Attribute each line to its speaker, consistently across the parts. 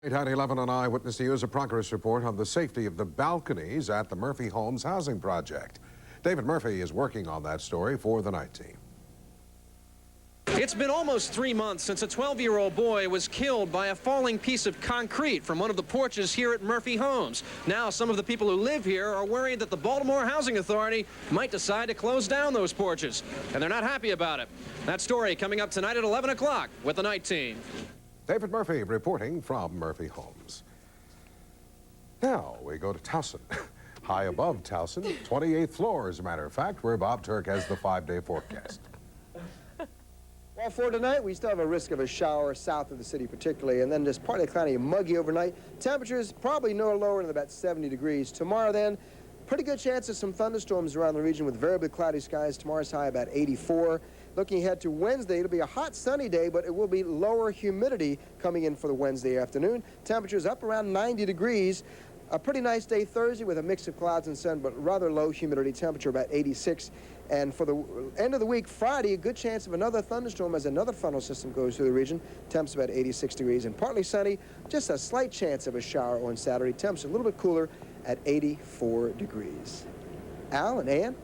Speaker 1: At 11 on Eyewitness News, a progress report on the safety of the balconies at the Murphy Homes housing project. David Murphy is working on that story for the night team.
Speaker 2: It's been almost 3 months since a 12-year-old boy was killed by a falling piece of concrete from one of the porches here at Murphy Homes. Now, some of the people who live here are worried that the Baltimore Housing Authority might decide to close down those porches, and they're not happy about it. That story coming up tonight at 11 o'clock with the night team.
Speaker 1: David Murphy reporting from Murphy Homes. Now we go to Towson. High above Towson, 28th floor, as a matter of fact, where Bob Turk has the 5-day forecast.
Speaker 3: Well, for tonight, we still have a risk of a shower south of the city particularly, and then just partly cloudy and muggy overnight. Temperatures probably no lower than about 70 degrees. Tomorrow then, pretty good chance of some thunderstorms around the region with variably cloudy skies. Tomorrow's high about 84. Looking ahead to Wednesday, it'll be a hot, sunny day, but it will be lower humidity coming in for the Wednesday afternoon. Temperatures up around 90 degrees. A pretty nice day Thursday with a mix of clouds and sun, but rather low humidity, temperature about 86. And for the end of the week, Friday, a good chance of another thunderstorm as another frontal system goes through the region. Temps about 86 degrees and partly sunny. Just a slight chance of a shower on Saturday. Temps a little bit cooler at 84 degrees. Al and Ann?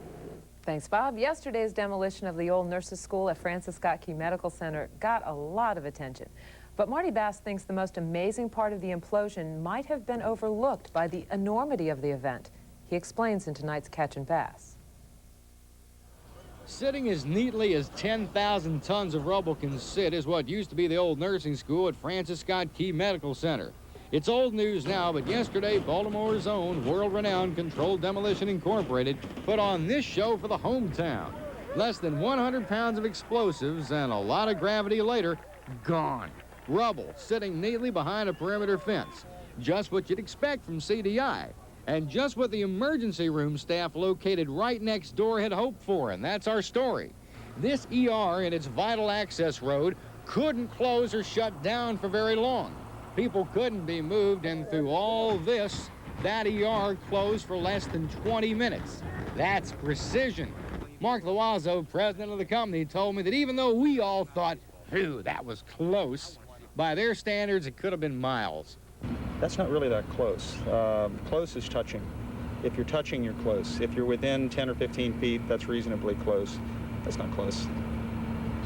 Speaker 4: Thanks, Bob. Yesterday's demolition of the old nurses' school at Francis Scott Key Medical Center got a lot of attention. But Marty Bass thinks the most amazing part of the implosion might have been overlooked by the enormity of the event. He explains in tonight's Catch and Bass.
Speaker 5: Sitting as neatly as 10,000 tons of rubble can sit is what used to be the old nursing school at Francis Scott Key Medical Center. It's old news now, but yesterday, Baltimore's own world-renowned Controlled Demolition Incorporated put on this show for the hometown. Less than 100 pounds of explosives and a lot of gravity later, gone. Rubble sitting neatly behind a perimeter fence. Just what you'd expect from CDI. And just what the emergency room staff located right next door had hoped for, and that's our story. This ER in its vital access road couldn't close or shut down for very long. People couldn't be moved, and through all this, that ER closed for less than 20 minutes. That's precision. Mark Loazzo, president of the company, told me that even though we all thought, phew, that was close, by their standards, it could have been miles.
Speaker 6: That's not really that close. Close is touching. If you're touching, you're close. If you're within 10 or 15 feet, that's reasonably close. That's not close.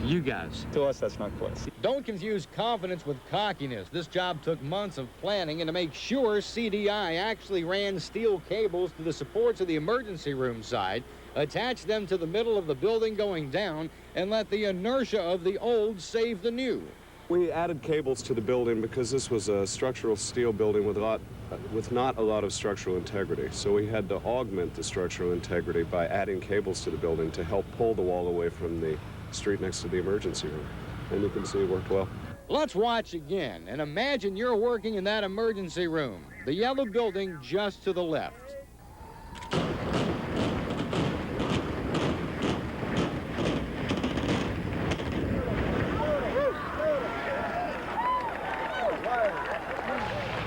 Speaker 5: You guys.
Speaker 6: To us, that's not close.
Speaker 5: Don't confuse confidence with cockiness. This job took months of planning, and to make sure, CDI actually ran steel cables to the supports of the emergency room side, attached them to the middle of the building going down, and let the inertia of the old save the new.
Speaker 7: We added cables to the building because this was a structural steel building with not a lot of structural integrity. So we had to augment the structural integrity by adding cables to the building to help pull the wall away from the street next to the emergency room. And you can see it worked well.
Speaker 5: Let's watch again and imagine you're working in that emergency room, the yellow building just to the left.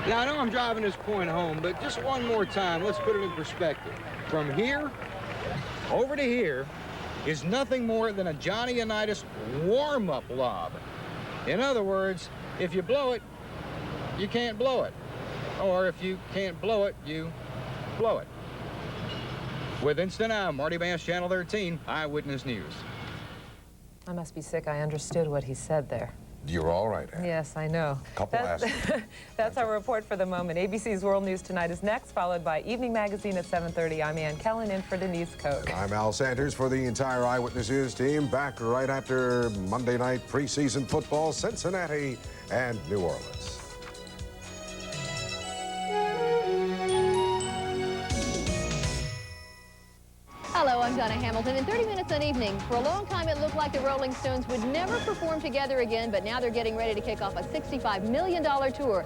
Speaker 5: Now, I know I'm driving this point home, but just one more time, let's put it in perspective. From here over to here is nothing more than a Johnny Unitas warm-up lob. In other words, if you blow it, you can't blow it. Or if you can't blow it, you blow it. With Instant Now, Marty Bass, Channel 13, Eyewitness News.
Speaker 4: I must be sick. I understood what he said there.
Speaker 1: You're all right, Ann.
Speaker 4: Yes, I know. That's our report for the moment. ABC's World News Tonight is next, followed by Evening Magazine at 7:30. I'm Ann Kellen in for Denise Koch.
Speaker 1: I'm Al Sanders for the entire Eyewitness News team, back right after Monday night preseason football, Cincinnati and New Orleans.
Speaker 8: Hello, I'm Donna Hamilton. In 30 minutes on Evening, for a long time it looked like the Rolling Stones would never perform together again, but now they're getting ready to kick off a $65 million tour.